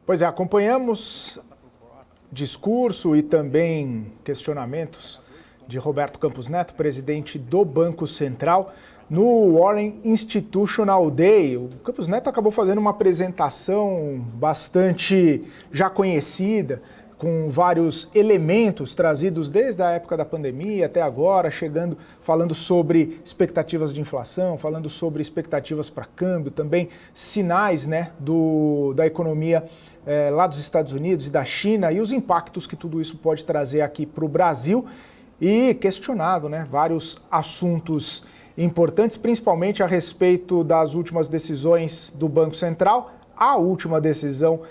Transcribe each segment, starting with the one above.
Pois é, acompanhamos discurso e também questionamentos de Roberto Campos Neto, presidente do Banco Central, no Warren Institutional Day. O Campos Neto acabou fazendo uma apresentação bastante já conhecida, com vários elementos trazidos desde a época da pandemia até agora, falando sobre expectativas de inflação, falando sobre expectativas para câmbio, também sinais, né, da economia lá dos Estados Unidos e da China e os impactos que tudo isso pode trazer aqui para o Brasil, e questionado, né, vários assuntos importantes, principalmente a respeito das últimas decisões do Banco Central, a última decisão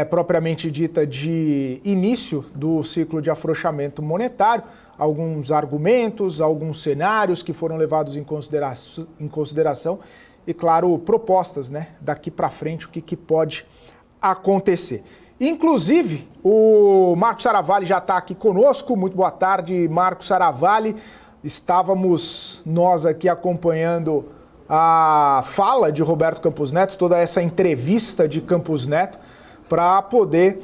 propriamente dita de início do ciclo de afrouxamento monetário, alguns argumentos, alguns cenários que foram levados em consideração e, claro, propostas, né, daqui para frente, o que pode acontecer. Inclusive, o Marco Saravalli já está aqui conosco. Muito boa tarde, Marco Saravalli. Estávamos nós aqui acompanhando a fala de Roberto Campos Neto, toda essa entrevista de Campos Neto, para poder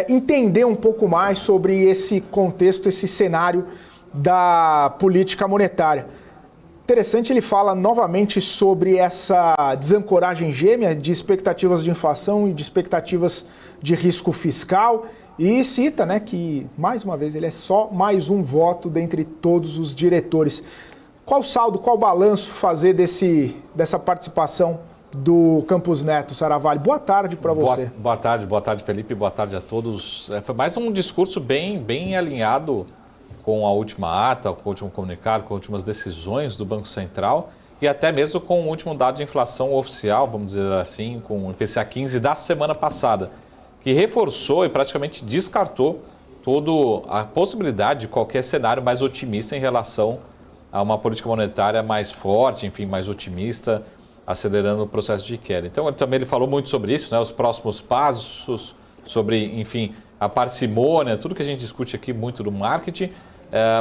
entender um pouco mais sobre esse contexto, esse cenário da política monetária. Interessante, ele fala novamente sobre essa desancoragem gêmea de expectativas de inflação e de expectativas de risco fiscal e cita, né, que, mais uma vez, ele é só mais um voto dentre todos os diretores. Qual saldo, qual balanço fazer dessa participação do Campos Neto, Saravalli? Boa tarde para você. Boa tarde, Felipe, boa tarde a todos. Foi mais um discurso bem alinhado com a última ata, com o último comunicado, com as últimas decisões do Banco Central e até mesmo com o último dado de inflação oficial, vamos dizer assim, com o IPCA 15 da semana passada, que reforçou e praticamente descartou toda a possibilidade de qualquer cenário mais otimista em relação a uma política monetária mais forte, enfim, mais otimista, acelerando o processo de queda. Então, ele falou muito sobre isso, né, os próximos passos, sobre, enfim, a parcimônia, tudo que a gente discute aqui muito do marketing,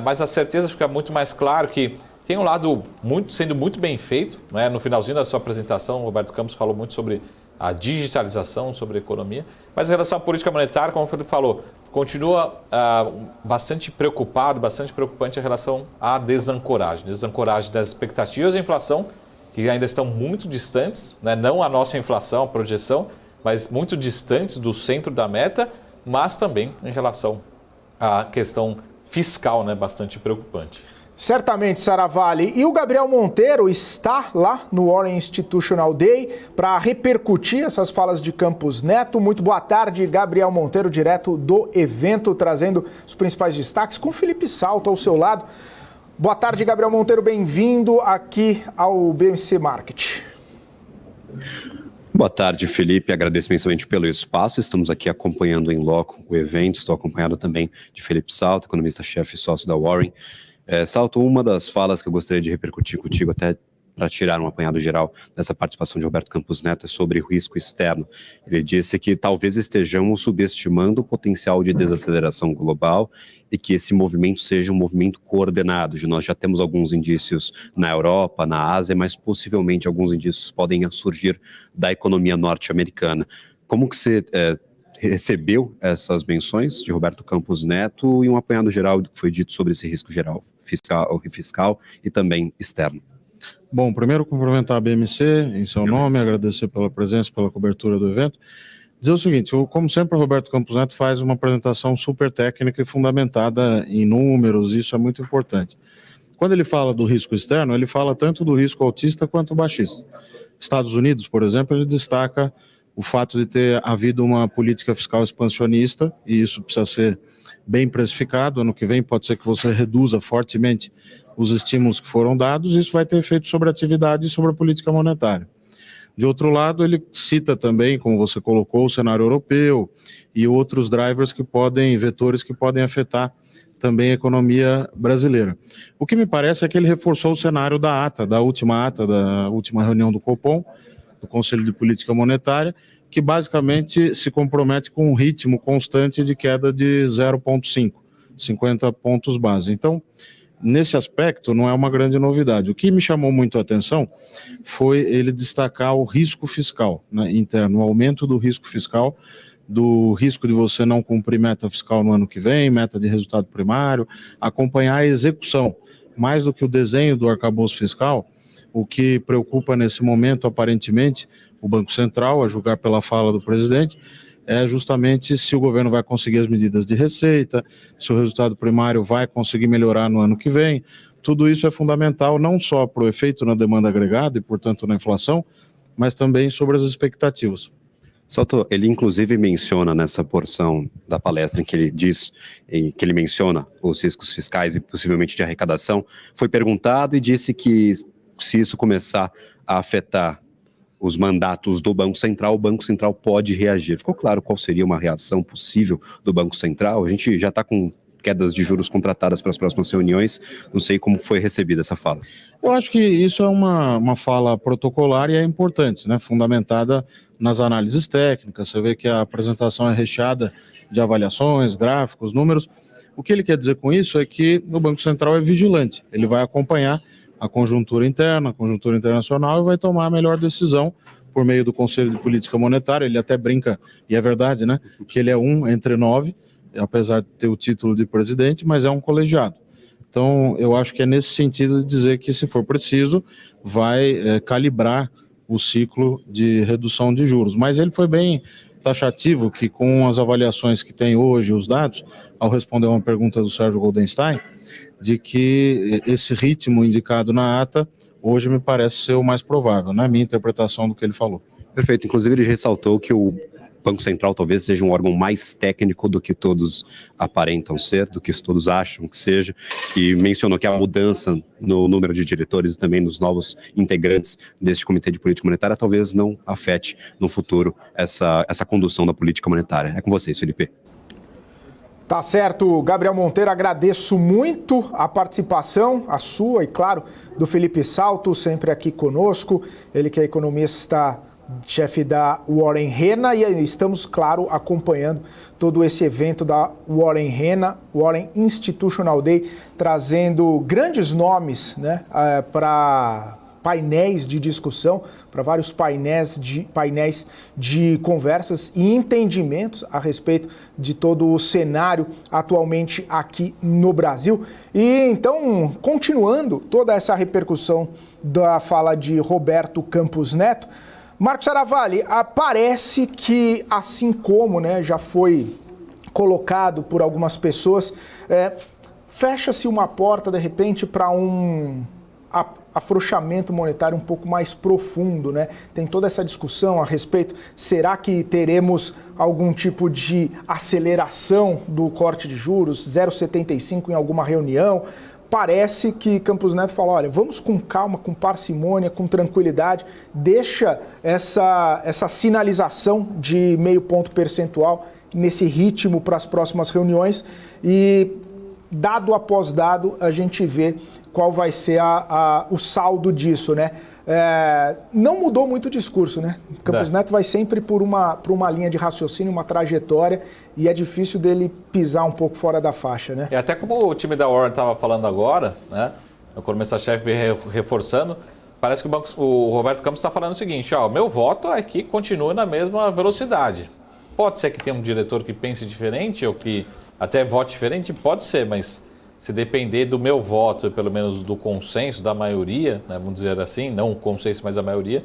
mas a certeza fica muito mais claro que tem um lado sendo muito bem feito, né? No finalzinho da sua apresentação, o Roberto Campos falou muito sobre a digitalização, sobre a economia, mas em relação à política monetária, como ele falou, continua bastante preocupante em relação à desancoragem das expectativas de inflação, que ainda estão muito distantes, né? Não a nossa inflação, a projeção, mas muito distantes do centro da meta, mas também em relação à questão fiscal, né? Bastante preocupante. Certamente, Saravalli. E o Gabriel Monteiro está lá no Warren Institutional Day para repercutir essas falas de Campos Neto. Muito boa tarde, Gabriel Monteiro, direto do evento, trazendo os principais destaques, com Felipe Salto ao seu lado. Boa tarde, Gabriel Monteiro, bem-vindo aqui ao BMC Market. Boa tarde, Felipe. Agradeço imensamente pelo espaço. Estamos aqui acompanhando em loco o evento. Estou acompanhado também de Felipe Salto, economista-chefe e sócio da Warren. Salto, uma das falas que eu gostaria de repercutir contigo, até para tirar um apanhado geral dessa participação de Roberto Campos Neto, é sobre o risco externo. Ele disse que talvez estejamos subestimando o potencial de desaceleração global e que esse movimento seja um movimento coordenado. Nós já temos alguns indícios na Europa, na Ásia, mas possivelmente alguns indícios podem surgir da economia norte-americana. Como que você recebeu essas menções de Roberto Campos Neto e um apanhado geral do que foi dito sobre esse risco geral fiscal e também externo? Bom, primeiro cumprimentar a BMC em seu nome, agradecer pela presença, pela cobertura do evento. Dizer o seguinte, como sempre o Roberto Campos Neto faz uma apresentação super técnica e fundamentada em números, isso é muito importante. Quando ele fala do risco externo, ele fala tanto do risco altista quanto baixista. Estados Unidos, por exemplo, ele destaca o fato de ter havido uma política fiscal expansionista, e isso precisa ser bem precificado. Ano que vem pode ser que você reduza fortemente os estímulos que foram dados, isso vai ter efeito sobre a atividade e sobre a política monetária. De outro lado, ele cita também, como você colocou, o cenário europeu e outros drivers vetores que podem afetar também a economia brasileira. O que me parece é que ele reforçou o cenário da última reunião do Copom, do Conselho de Política Monetária, que basicamente se compromete com um ritmo constante de queda de 0,5, 50 pontos base. Então, nesse aspecto, não é uma grande novidade. O que me chamou muito a atenção foi ele destacar o risco fiscal, né, interno, o aumento do risco fiscal do risco de você não cumprir meta fiscal no ano que vem, meta de resultado primário, acompanhar a execução, mais do que o desenho do arcabouço fiscal. O que preocupa nesse momento, aparentemente, o Banco Central, a julgar pela fala do presidente, é justamente se o governo vai conseguir as medidas de receita, se o resultado primário vai conseguir melhorar no ano que vem. Tudo isso é fundamental não só para o efeito na demanda agregada e, portanto, na inflação, mas também sobre as expectativas. Salto, ele inclusive menciona nessa porção da palestra em que ele diz, em que ele menciona os riscos fiscais e possivelmente de arrecadação, foi perguntado e disse que se isso começar a afetar os mandatos do Banco Central, o Banco Central pode reagir. Ficou claro qual seria uma reação possível do Banco Central? A gente já está com quedas de juros contratadas para as próximas reuniões, não sei como foi recebida essa fala. Eu acho que isso é uma fala protocolar e é importante, né? Fundamentada nas análises técnicas. Você vê que a apresentação é recheada de avaliações, gráficos, números. O que ele quer dizer com isso é que o Banco Central é vigilante, ele vai acompanhar a conjuntura interna, a conjuntura internacional e vai tomar a melhor decisão por meio do Conselho de Política Monetária. Ele até brinca, e é verdade, né, que ele é um entre 9, apesar de ter o título de presidente, mas é um colegiado. Então, eu acho que é nesse sentido de dizer que, se for preciso, vai calibrar o ciclo de redução de juros. Mas ele foi bem taxativo que, com as avaliações que tem hoje, os dados, ao responder uma pergunta do Sérgio Goldenstein, de que esse ritmo indicado na ata hoje me parece ser o mais provável, na minha interpretação do que ele falou. Perfeito. Inclusive, ele ressaltou que o Banco Central talvez seja um órgão mais técnico do que todos aparentam ser, do que todos acham que seja, e mencionou que a mudança no número de diretores e também nos novos integrantes deste Comitê de Política Monetária talvez não afete no futuro essa condução da política monetária. É com vocês, Felipe. Tá certo, Gabriel Monteiro, agradeço muito a participação, a sua e, claro, do Felipe Salto, sempre aqui conosco, ele que é economista-chefe da Warren Rena, e estamos, claro, acompanhando todo esse evento da Warren Rena, Warren Institutional Day, trazendo grandes nomes, né, para painéis de discussão, para vários painéis de conversas e entendimentos a respeito de todo o cenário atualmente aqui no Brasil. E então, continuando toda essa repercussão da fala de Roberto Campos Neto, Marcos Saravalli, parece que, assim como, né, já foi colocado por algumas pessoas, fecha-se uma porta, de repente, para um afrouxamento monetário um pouco mais profundo, né? Tem toda essa discussão a respeito, será que teremos algum tipo de aceleração do corte de juros, 0,75 em alguma reunião? Parece que Campos Neto falou, olha, vamos com calma, com parcimônia, com tranquilidade, deixa essa sinalização de 0,5 ponto percentual nesse ritmo para as próximas reuniões e, dado após dado, a gente vê qual vai ser o saldo disso, né? Não mudou muito o discurso, né? Campos Neto vai sempre por uma linha de raciocínio, uma trajetória, e é difícil dele pisar um pouco fora da faixa, né? E até como o time da Warren estava falando agora, né? O economista-chefe vem reforçando, parece que o Roberto Campos está falando o seguinte, o meu voto é que continue na mesma velocidade. Pode ser que tenha um diretor que pense diferente ou que até vote diferente, pode ser, mas se depender do meu voto, pelo menos do consenso da maioria, né, vamos dizer assim, não o consenso, mas a maioria,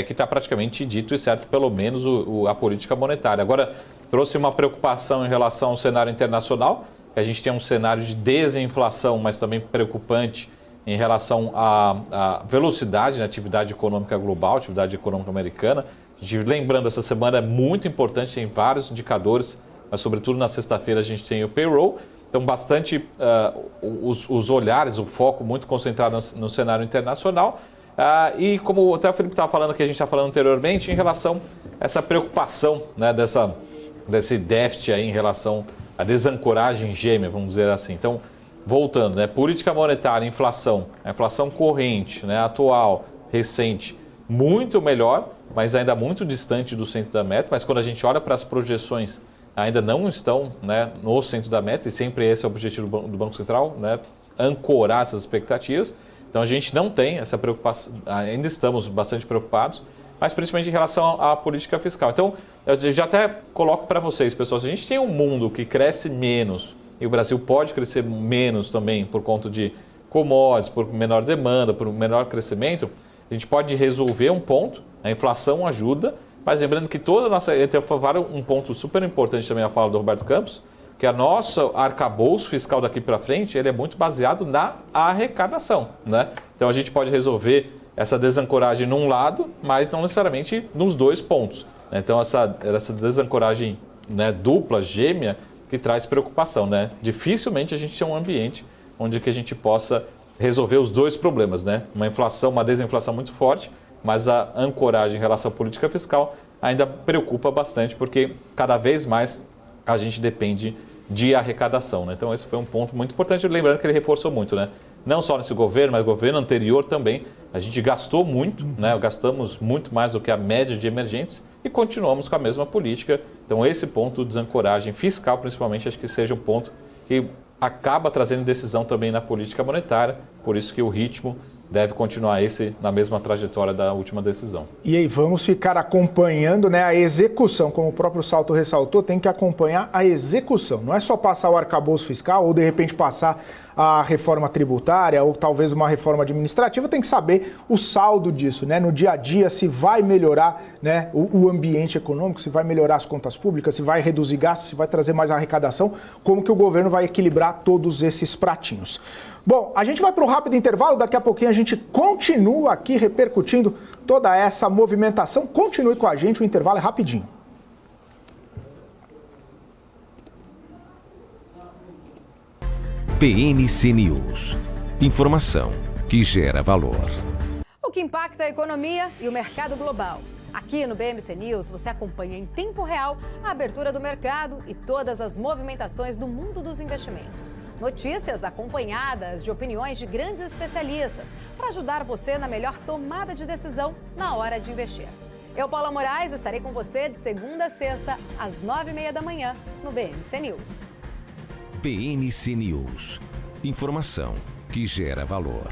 que está praticamente dito e certo, pelo menos a política monetária. Agora, trouxe uma preocupação em relação ao cenário internacional, que a gente tem um cenário de desinflação, mas também preocupante em relação à velocidade na atividade econômica global, atividade econômica americana. A gente, lembrando, essa semana é muito importante, tem vários indicadores, mas sobretudo na sexta-feira a gente tem o payroll. Então, bastante os olhares, o foco muito concentrado no cenário internacional. E como até o Felipe estava falando, que a gente está falando anteriormente, em relação a essa preocupação, né, desse déficit aí em relação à desancoragem gêmea, vamos dizer assim. Então, voltando, né, política monetária, inflação, a inflação corrente, né, atual, recente, muito melhor, mas ainda muito distante do centro da meta. Mas quando a gente olha para as projeções, ainda não estão, né, no centro da meta, e sempre esse é o objetivo do Banco Central, né, ancorar essas expectativas. Então a gente não tem essa preocupação, ainda estamos bastante preocupados, mas principalmente em relação à política fiscal. Então, eu já até coloco para vocês, pessoal, se a gente tem um mundo que cresce menos, e o Brasil pode crescer menos também por conta de commodities, por menor demanda, por menor crescimento, a gente pode resolver um ponto, a inflação ajuda, mas lembrando que toda a nossa... Um ponto super importante também a fala do Roberto Campos, que a nossa arcabouço fiscal daqui para frente, ele é muito baseado na arrecadação, né? Então a gente pode resolver essa desancoragem num lado, mas não necessariamente nos dois pontos, né? Então essa desancoragem, né, dupla, gêmea, que traz preocupação, né? Dificilmente a gente tem um ambiente onde que a gente possa resolver os dois problemas, né? Uma desinflação muito forte, mas a ancoragem em relação à política fiscal ainda preocupa bastante, porque cada vez mais a gente depende de arrecadação, né? Então esse foi um ponto muito importante, lembrando que ele reforçou muito, né? Não só nesse governo, mas no governo anterior também, a gente gastou muito, né? Gastamos muito mais do que a média de emergentes e continuamos com a mesma política. Então esse ponto de desancoragem fiscal, principalmente, acho que seja um ponto que acaba trazendo decisão também na política monetária, por isso que o ritmo deve continuar na mesma trajetória da última decisão. E aí vamos ficar acompanhando, né, a execução, como o próprio Salto ressaltou, tem que acompanhar a execução. Não é só passar o arcabouço fiscal ou de repente passar a reforma tributária ou talvez uma reforma administrativa, tem que saber o saldo disso, né, no dia a dia, se vai melhorar, né, o ambiente econômico, se vai melhorar as contas públicas, se vai reduzir gastos, se vai trazer mais arrecadação, como que o governo vai equilibrar todos esses pratinhos. Bom, a gente vai para um rápido intervalo, daqui a pouquinho a gente continua aqui repercutindo toda essa movimentação. Continue com a gente, o intervalo é rapidinho. BMC News. Informação que gera valor. O que impacta a economia e o mercado global. Aqui no BMC News você acompanha em tempo real a abertura do mercado e todas as movimentações do mundo dos investimentos. Notícias acompanhadas de opiniões de grandes especialistas para ajudar você na melhor tomada de decisão na hora de investir. Eu, Paula Moraes, estarei com você de segunda a sexta, às 9h30 da manhã, no BMC News. BMC News. Informação que gera valor.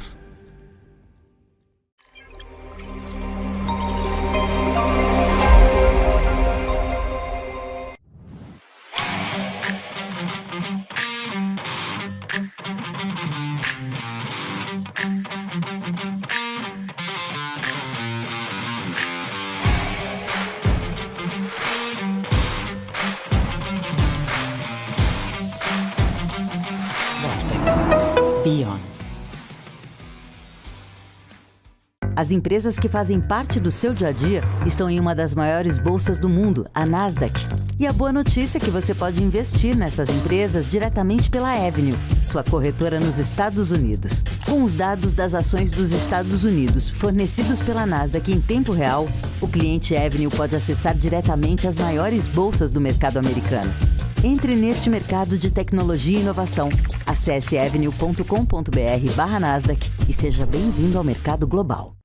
As empresas que fazem parte do seu dia a dia estão em uma das maiores bolsas do mundo, a Nasdaq. E a boa notícia é que você pode investir nessas empresas diretamente pela Avenue, sua corretora nos Estados Unidos. Com os dados das ações dos Estados Unidos fornecidos pela Nasdaq em tempo real, o cliente Avenue pode acessar diretamente as maiores bolsas do mercado americano. Entre neste mercado de tecnologia e inovação. Acesse avenue.com.br/Nasdaq e seja bem-vindo ao mercado global.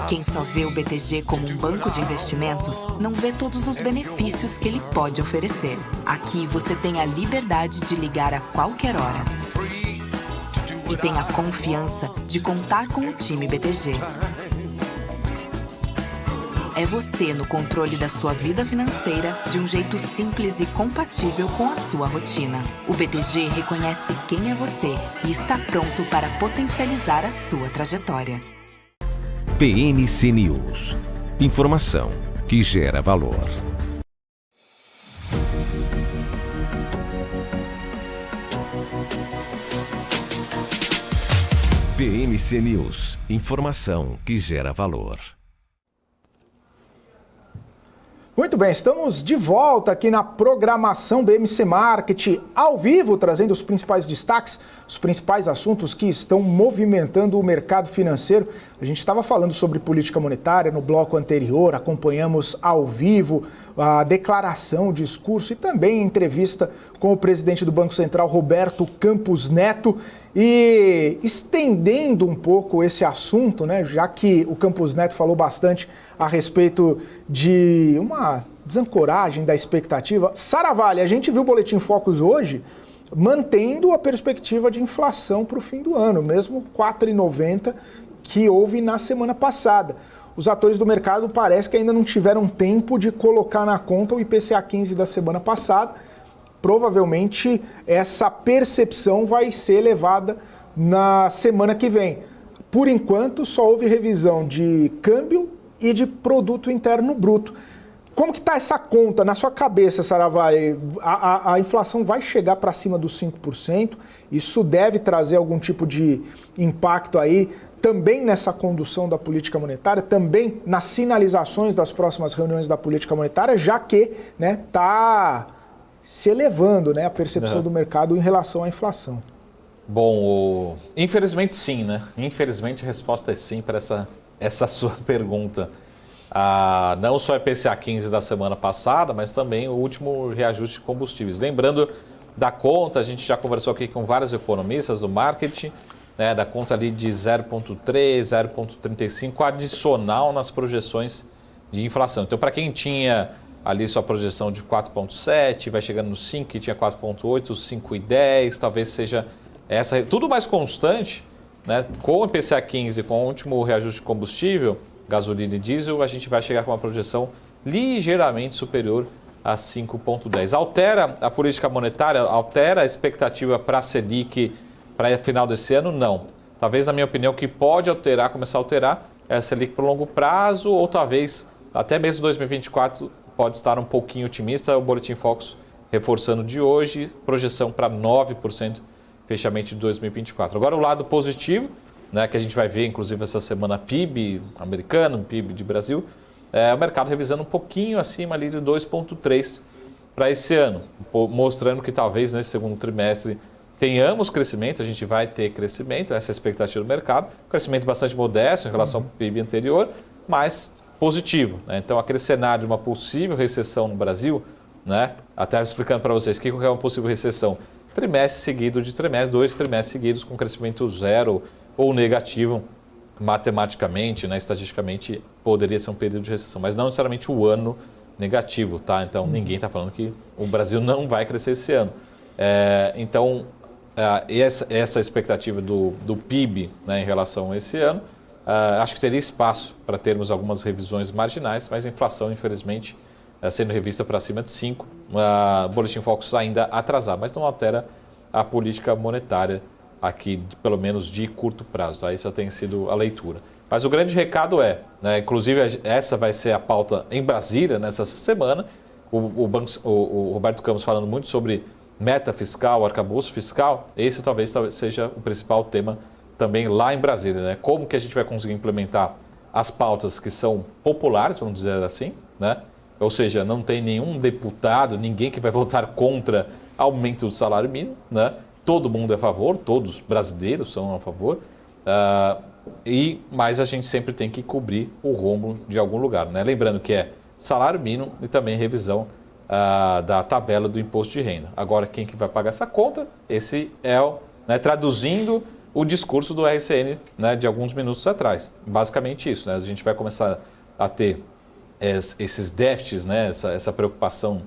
Quem só vê o BTG como um banco de investimentos, não vê todos os benefícios que ele pode oferecer. Aqui você tem a liberdade de ligar a qualquer hora. E tem a confiança de contar com o time BTG. É você no controle da sua vida financeira de um jeito simples e compatível com a sua rotina. O BTG reconhece quem é você e está pronto para potencializar a sua trajetória. BMC News. Informação que gera valor. BMC News. Informação que gera valor. Muito bem, estamos de volta aqui na programação BMC Market, ao vivo, trazendo os principais destaques, os principais assuntos que estão movimentando o mercado financeiro. A gente estava falando sobre política monetária no bloco anterior, acompanhamos ao vivo a declaração, o discurso e também a entrevista com o presidente do Banco Central, Roberto Campos Neto. E estendendo um pouco esse assunto, né, já que o Campos Neto falou bastante a respeito de uma desancoragem da expectativa. Saravalli, a gente viu o Boletim Focus hoje mantendo a perspectiva de inflação para o fim do ano, mesmo 4,90 que houve na semana passada. os atores do mercado parece que ainda não tiveram tempo de colocar na conta o IPCA 15 da semana passada. Provavelmente essa percepção vai ser elevada na semana que vem. Por enquanto, só houve revisão de câmbio e de produto interno bruto. Como que está essa conta na sua cabeça, Sarravalli? A inflação vai chegar para cima dos 5%, isso deve trazer algum tipo de impacto aí, também nessa condução da política monetária, também nas sinalizações das próximas reuniões da política monetária, já que está se elevando, né, a percepção do mercado em relação à inflação. Bom, infelizmente sim, né? Infelizmente a resposta é sim para essa sua pergunta. Não só a IPCA 15 da semana passada, mas também o último reajuste de combustíveis. Lembrando da conta, a gente já conversou aqui com vários economistas do marketing, né, da conta ali de 0,3, 0,35 adicional nas projeções de inflação. Então, para quem tinha ali sua projeção de 4,7, vai chegando no 5, que tinha 4,8, 5,10, talvez seja essa, tudo mais constante, né, com o IPCA 15, com o último reajuste de combustível, gasolina e diesel, a gente vai chegar com uma projeção ligeiramente superior a 5,10. Altera a política monetária, altera a expectativa para a Selic para final desse ano? Não. Talvez, na minha opinião, o que pode alterar, começar a alterar, é a Selic para o longo prazo, ou talvez até mesmo 2024 pode estar um pouquinho otimista. O Boletim Focus reforçando de hoje, projeção para 9% fechamento de 2024. Agora o lado positivo, né, que a gente vai ver, inclusive, essa semana PIB americano, PIB de Brasil, o mercado revisando um pouquinho acima ali de 2,3 para esse ano, mostrando que talvez nesse segundo trimestre tenhamos crescimento, a gente vai ter crescimento, essa é a expectativa do mercado, crescimento bastante modesto em relação ao PIB anterior, mas positivo, né? Então, aquele cenário de uma possível recessão no Brasil, né, até explicando para vocês o que é uma possível recessão, trimestre seguido de trimestre, 2 trimestres seguidos com crescimento zero ou negativo, matematicamente, né, estatisticamente, poderia ser um período de recessão, mas não necessariamente o ano negativo, tá? Então, ninguém está falando que o Brasil não vai crescer esse ano. Então, essa expectativa do PIB, né, em relação a esse ano, acho que teria espaço para termos algumas revisões marginais, mas a inflação, infelizmente, sendo revista para cima de 5, o Boletim Focus ainda atrasado, mas não altera a política monetária aqui, pelo menos de curto prazo. Tá? Isso já tem sido a leitura. Mas o grande recado né, inclusive essa vai ser a pauta em Brasília nessa semana, o Roberto Campos falando muito sobre meta fiscal, arcabouço fiscal, esse talvez seja o principal tema também lá em Brasília. Né? Como que a gente vai conseguir implementar as pautas que são populares, vamos dizer assim, né? Ou seja, não tem nenhum deputado, ninguém que vai votar contra aumento do salário mínimo, né? Todo mundo é a favor, todos os brasileiros são a favor, mas a gente sempre tem que cobrir o rombo de algum lugar. Né? Lembrando que é salário mínimo e também revisão da tabela do imposto de renda. Agora, quem que vai pagar essa conta? Esse é né, traduzindo o discurso do RCN, né, de alguns minutos atrás. Basicamente isso. Né? A gente vai começar a ter esses déficits, né, essa preocupação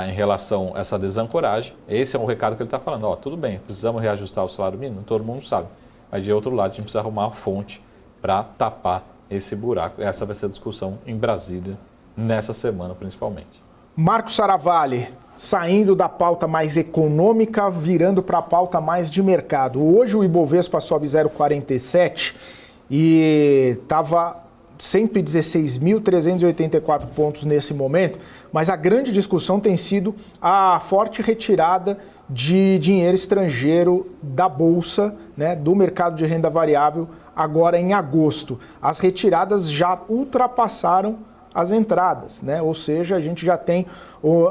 em relação a essa desancoragem. Esse é um recado que ele está falando. Tudo bem, precisamos reajustar o salário mínimo, todo mundo sabe. Mas de outro lado, a gente precisa arrumar uma fonte para tapar esse buraco. Essa vai ser a discussão em Brasília nessa semana, principalmente. Marco Sarravalli, saindo da pauta mais econômica, virando para a pauta mais de mercado. Hoje o Ibovespa sobe 0,47 e estava 116.384 pontos nesse momento, mas a grande discussão tem sido a forte retirada de dinheiro estrangeiro da Bolsa, né, do mercado de renda variável, agora em agosto. As retiradas já ultrapassaram as entradas, né? Ou seja, a gente já tem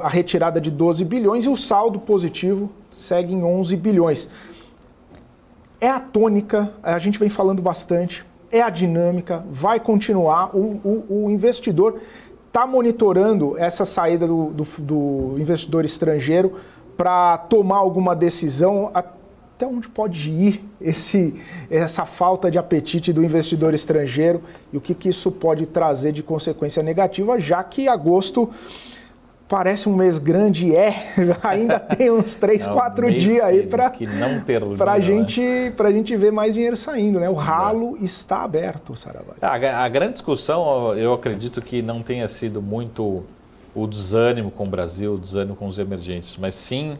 a retirada de 12 bilhões e o saldo positivo segue em 11 bilhões. É a tônica, a gente vem falando bastante, é a dinâmica, vai continuar. O investidor está monitorando essa saída do investidor estrangeiro para tomar alguma decisão, até onde pode ir essa falta de apetite do investidor estrangeiro e o que isso pode trazer de consequência negativa, já que agosto Parece um mês grande, ainda tem uns 3, 4 dias aí para a gente ver mais dinheiro saindo, né? O ralo está aberto, Sarravalho. A grande discussão, eu acredito que não tenha sido muito o desânimo com o Brasil, o desânimo com os emergentes, mas sim,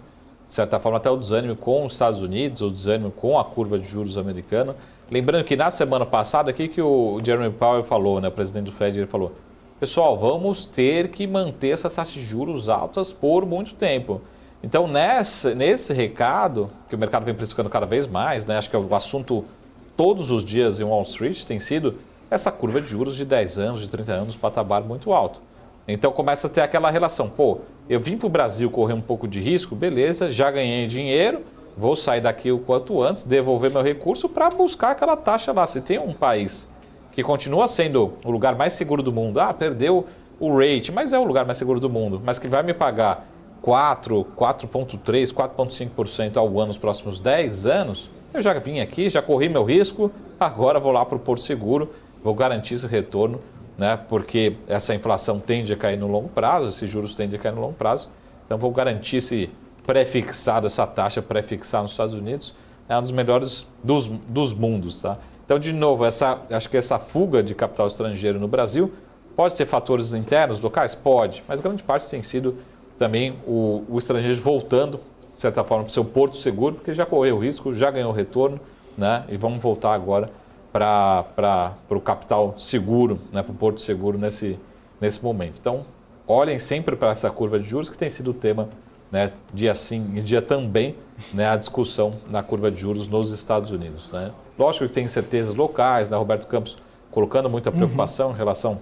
de certa forma, até o desânimo com os Estados Unidos, o desânimo com a curva de juros americana. Lembrando que na semana passada, aqui que o Jeremy Powell falou, né, o presidente do Fed, ele falou: pessoal, vamos ter que manter essa taxa de juros altas por muito tempo. Então, nesse recado, que o mercado vem precificando cada vez mais, né, acho que é o assunto todos os dias em Wall Street tem sido essa curva de juros de 10 anos, de 30 anos, patamar muito alto. Então, começa a ter aquela relação. Pô, eu vim para o Brasil correr um pouco de risco, beleza, já ganhei dinheiro, vou sair daqui o quanto antes, devolver meu recurso para buscar aquela taxa lá. Se tem um país que continua sendo o lugar mais seguro do mundo, perdeu o rate, mas é o lugar mais seguro do mundo, mas que vai me pagar 4,3%, 4,5% ao ano nos próximos 10 anos, eu já vim aqui, já corri meu risco, agora vou lá para o Porto Seguro, vou garantir esse retorno, né? Porque essa inflação tende a cair no longo prazo, esses juros tendem a cair no longo prazo, então vou garantir esse pré-fixado, essa taxa pré-fixada nos Estados Unidos, é um dos melhores dos mundos, tá? Então, de novo, acho que essa fuga de capital estrangeiro no Brasil pode ter fatores internos, locais? Pode, mas grande parte tem sido também o estrangeiro voltando, de certa forma, para o seu porto seguro, porque já correu o risco, já ganhou o retorno, né? E vamos voltar agora para o capital seguro, né? Para o porto seguro nesse momento. Então, olhem sempre para essa curva de juros, que tem sido o tema, né, dia sim e dia também, né, a discussão na curva de juros nos Estados Unidos, né? Lógico que tem incertezas locais, né? Roberto Campos colocando muita preocupação em relação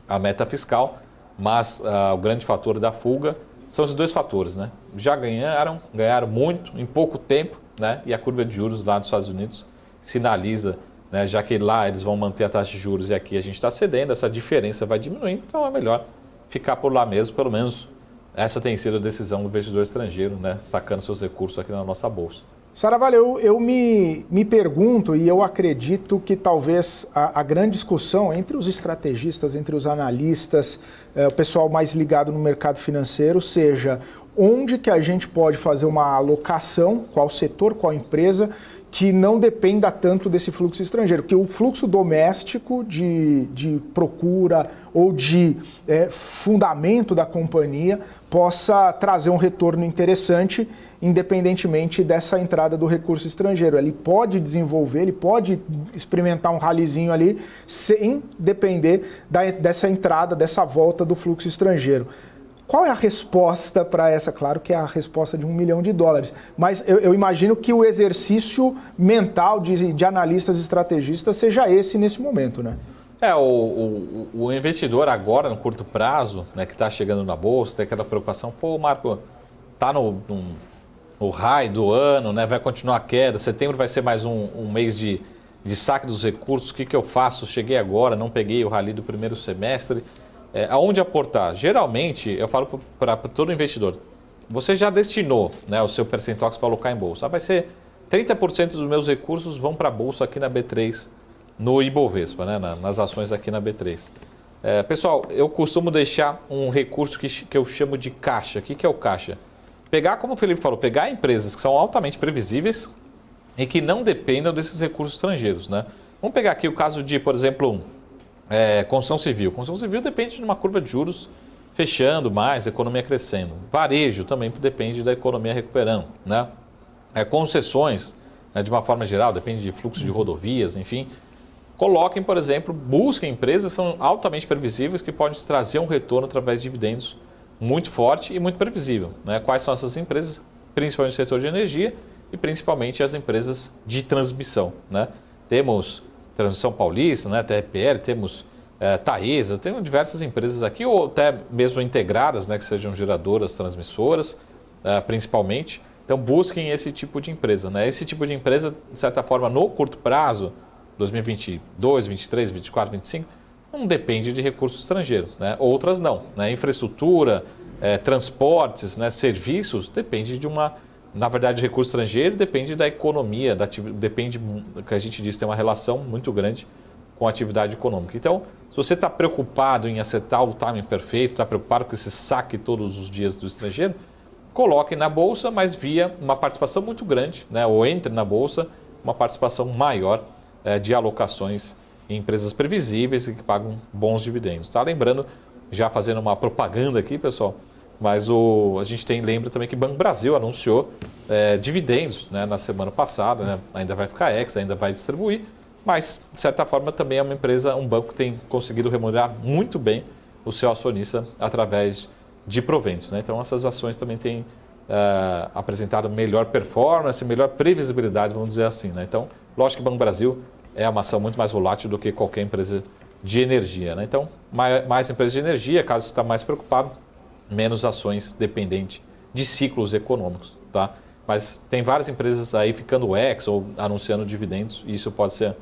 à meta fiscal, mas o grande fator da fuga são esses dois fatores, né? Já ganharam muito em pouco tempo, né? E a curva de juros lá nos Estados Unidos sinaliza, né, já que lá eles vão manter a taxa de juros e aqui a gente está cedendo, essa diferença vai diminuindo, então é melhor ficar por lá mesmo, pelo menos essa tem sido a decisão do investidor estrangeiro, né, sacando seus recursos aqui na nossa bolsa. Sarravalho, eu me pergunto e eu acredito que talvez a grande discussão entre os estrategistas, entre os analistas, o pessoal mais ligado no mercado financeiro, seja onde que a gente pode fazer uma alocação, qual setor, qual empresa, que não dependa tanto desse fluxo estrangeiro, porque o fluxo doméstico de procura ou de fundamento da companhia possa trazer um retorno interessante, independentemente dessa entrada do recurso estrangeiro. Ele pode desenvolver, ele pode experimentar um ralizinho ali, sem depender dessa entrada, dessa volta do fluxo estrangeiro. Qual é a resposta para essa? Claro que é a resposta de $1 milhão, mas eu imagino que o exercício mental de analistas e estrategistas seja esse nesse momento, né? O investidor agora, no curto prazo, né, que está chegando na bolsa, tem aquela preocupação, Marco, está no high do ano, né, vai continuar a queda, setembro vai ser mais um mês de saque dos recursos, o que eu faço? Cheguei agora, não peguei o rally do primeiro semestre. Aonde aportar? Geralmente, eu falo para todo investidor, você já destinou, né, o seu percentual que você vai alocar em bolsa. Vai ser 30% dos meus recursos vão para a bolsa aqui na B3, no Ibovespa, né, nas ações aqui na B3. Pessoal, eu costumo deixar um recurso que eu chamo de caixa. O que é o caixa? Pegar, como o Felipe falou, pegar empresas que são altamente previsíveis e que não dependam desses recursos estrangeiros, né? Vamos pegar aqui o caso de, por exemplo, construção civil. Construção civil depende de uma curva de juros fechando mais, a economia crescendo. Varejo também depende da economia recuperando, né? Concessões, né, de uma forma geral, depende de fluxo de rodovias, enfim. Coloquem, por exemplo, busquem empresas que são altamente previsíveis que podem trazer um retorno através de dividendos muito forte e muito previsível, né? Quais são essas empresas? Principalmente no setor de energia e principalmente as empresas de transmissão, né? Temos Transmissão Paulista, né? TRPL, temos Taesa, temos diversas empresas aqui, ou até mesmo integradas, né? Que sejam geradoras, transmissoras, principalmente. Então busquem esse tipo de empresa, né? Esse tipo de empresa, de certa forma, no curto prazo, 2022, 2023, 2024, 2025, não depende de recurso estrangeiro, né? Outras não, né? Infraestrutura, transportes, né? Serviços, depende de na verdade, de recurso estrangeiro, depende da economia, depende, que a gente diz, tem uma relação muito grande com a atividade econômica. Então, se você está preocupado em acertar o timing perfeito, está preocupado com esse saque todos os dias do estrangeiro, coloque na Bolsa, mas via uma participação muito grande, né? Ou entre na Bolsa, uma participação maior de alocações em empresas previsíveis e que pagam bons dividendos. Tá? Lembrando, já fazendo uma propaganda aqui, pessoal, mas a gente lembra também que o Banco Brasil anunciou dividendos, né, na semana passada, né? Ainda vai ficar ainda vai distribuir, mas de certa forma também é uma empresa, um banco que tem conseguido remunerar muito bem o seu acionista através de proventos. Né? Então essas ações também têm apresentado melhor performance, melhor previsibilidade, vamos dizer assim. Né? Então, lógico que o Banco Brasil é uma ação muito mais volátil do que qualquer empresa de energia. Né? Então, mais empresas de energia, caso você está mais preocupado, menos ações dependentes de ciclos econômicos. Tá? Mas tem várias empresas aí ficando ex ou anunciando dividendos e isso pode ser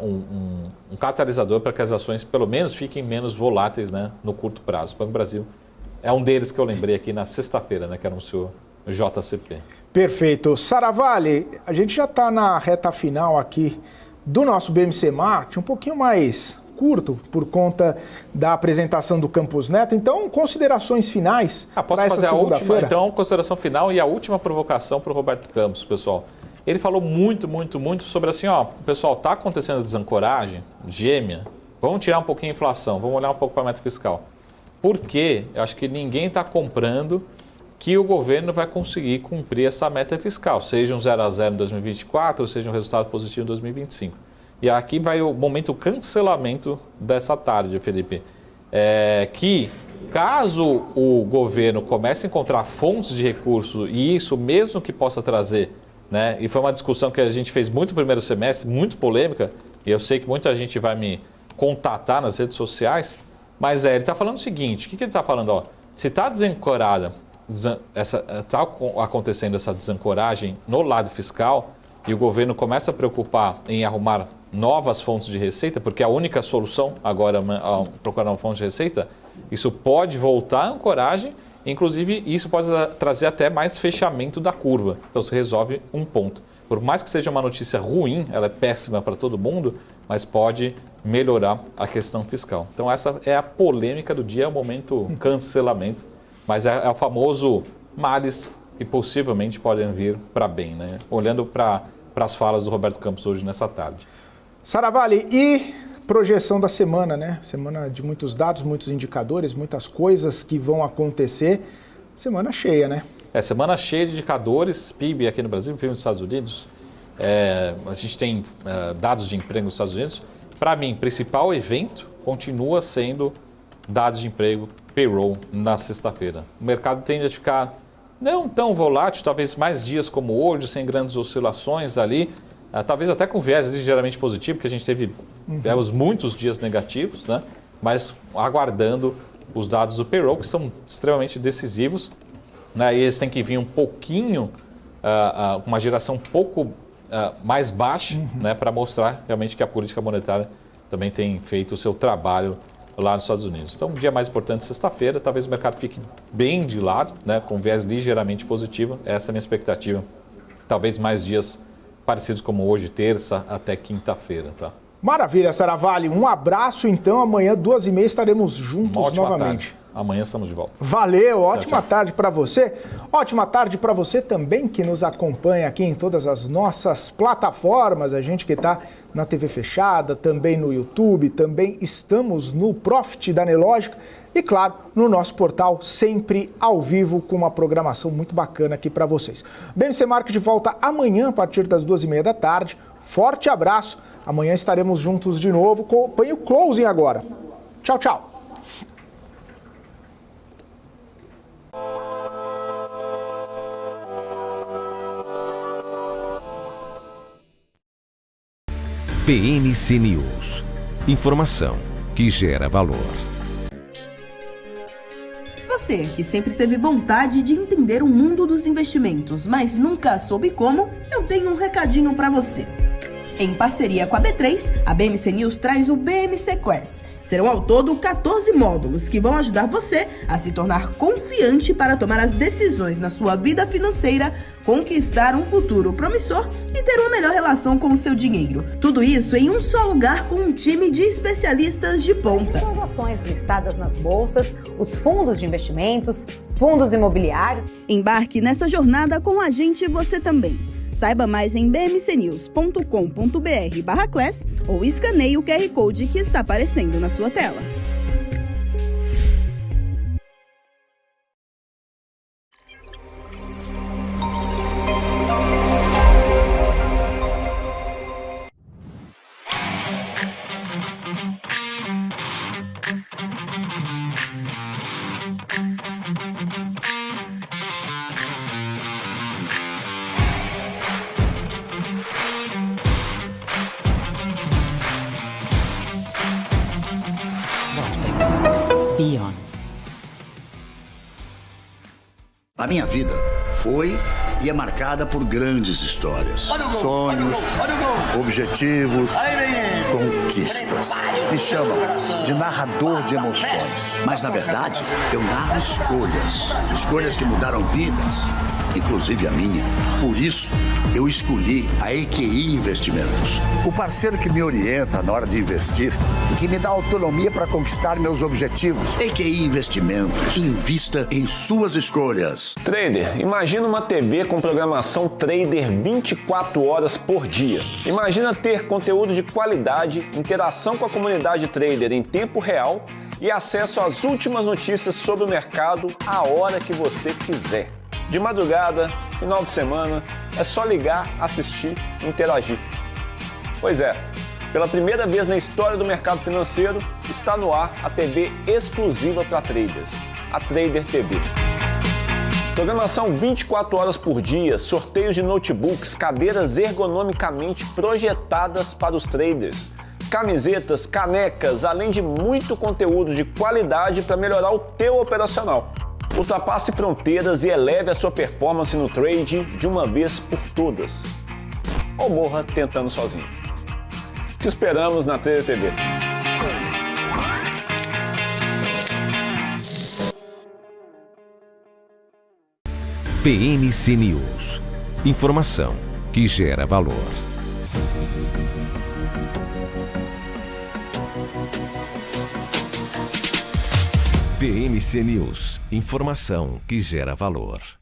um catalisador para que as ações pelo menos fiquem menos voláteis, né, no curto prazo. O Banco Brasil é um deles que eu lembrei aqui na sexta-feira, né, que anunciou o JCP. Perfeito. Saravalli, a gente já está na reta final aqui do nosso BMC Market, um pouquinho mais curto por conta da apresentação do Campos Neto. Então, considerações finais para essa segunda-feira? Então, consideração final e a última provocação para o Roberto Campos, pessoal. Ele falou muito sobre assim, ó, pessoal, está acontecendo desancoragem gêmea, vamos tirar um pouquinho a inflação, vamos olhar um pouco para a meta fiscal. Por quê? Eu acho que ninguém está comprando que o governo vai conseguir cumprir essa meta fiscal, seja um 0 a 0 em 2024, ou seja um resultado positivo em 2025. E aqui vai o momento cancelamento dessa tarde, Felipe. Que caso o governo comece a encontrar fontes de recurso, e isso mesmo que possa trazer, né? E foi uma discussão que a gente fez muito no primeiro semestre, muito polêmica, e eu sei que muita gente vai me contatar nas redes sociais, mas ele está falando o seguinte, o que ele está falando? Ó, se está desancorada, está acontecendo essa desancoragem no lado fiscal, e o governo começa a preocupar em arrumar novas fontes de receita, porque a única solução agora é procurar uma fonte de receita, isso pode voltar à ancoragem, inclusive isso pode trazer até mais fechamento da curva. Então se resolve um ponto. Por mais que seja uma notícia ruim, ela é péssima para todo mundo, mas pode melhorar a questão fiscal. Então essa é a polêmica do dia, é o momento cancelamento, mas é o famoso males que possivelmente podem vir para bem, né? Olhando para as falas do Roberto Campos hoje nessa tarde. Saravalli, e projeção da semana, né? Semana de muitos dados, muitos indicadores, muitas coisas que vão acontecer. Semana cheia, né? Semana cheia de indicadores, PIB aqui no Brasil, PIB nos Estados Unidos. A gente tem dados de emprego nos Estados Unidos. Para mim, principal evento continua sendo dados de emprego, payroll, na sexta-feira. O mercado tende a ficar não tão volátil, talvez mais dias como hoje, sem grandes oscilações ali, talvez até com viés ligeiramente positivo, porque a gente tivemos muitos dias negativos, né? Mas aguardando os dados do payroll, que são extremamente decisivos, né? E eles têm que vir um pouquinho, uma geração um pouco mais baixa, né? Para mostrar realmente que a política monetária também tem feito o seu trabalho lá nos Estados Unidos. Então, um dia mais importante, sexta-feira, talvez o mercado fique bem de lado, né, com viés ligeiramente positivo. Essa é a minha expectativa. Talvez mais dias parecidos como hoje, terça até quinta-feira. Tá? Maravilha, Saravalli. Um abraço, então. Amanhã, 2h30, estaremos juntos novamente. Tarde. Amanhã estamos de volta. Valeu, ótima tarde para você. Ótima tarde para você também que nos acompanha aqui em todas as nossas plataformas. A gente que está na TV fechada, também no YouTube, também estamos no Profit da Nelogica e, claro, no nosso portal, sempre ao vivo, com uma programação muito bacana aqui para vocês. BMC Market de volta amanhã a partir das 2h30 da tarde. Forte abraço. Amanhã estaremos juntos de novo. Acompanhe o closing agora. Tchau, tchau. BMC News. Informação que gera valor. Você que sempre teve vontade de entender o mundo dos investimentos, mas nunca soube como, eu tenho um recadinho para você. Em parceria com a B3, a BMC News traz o BMC Quest. Serão ao todo 14 módulos que vão ajudar você a se tornar confiante para tomar as decisões na sua vida financeira, conquistar um futuro promissor e ter uma melhor relação com o seu dinheiro. Tudo isso em um só lugar com um time de especialistas de ponta. As ações listadas nas bolsas, os fundos de investimentos, fundos imobiliários. Embarque nessa jornada com a gente você também. Saiba mais em bmcnews.com.br/class ou escaneie o QR Code que está aparecendo na sua tela. Beyond. A minha vida foi e é marcada por grandes histórias, sonhos, objetivos, conquistas. Me chamam de narrador de emoções. Mas, na verdade, eu narro escolhas que mudaram vidas, inclusive a minha. Por isso, eu escolhi a EQI Investimentos, o parceiro que me orienta na hora de investir e que me dá autonomia para conquistar meus objetivos. EQI Investimentos. Invista em suas escolhas. Trader, imagina uma TV com programação trader 24 horas por dia. Imagina ter conteúdo de qualidade, interação com a comunidade trader em tempo real e acesso às últimas notícias sobre o mercado a hora que você quiser. De madrugada, final de semana, é só ligar, assistir e interagir. Pois é, pela primeira vez na história do mercado financeiro, está no ar a TV exclusiva para traders, a Trader TV. Programação 24 horas por dia, sorteios de notebooks, cadeiras ergonomicamente projetadas para os traders, camisetas, canecas, além de muito conteúdo de qualidade para melhorar o teu operacional. Ultrapasse fronteiras e eleve a sua performance no trade de uma vez por todas. Ou morra tentando sozinho. Te esperamos na Trader TV. BMC News. Informação que gera valor. BMC News. Informação que gera valor.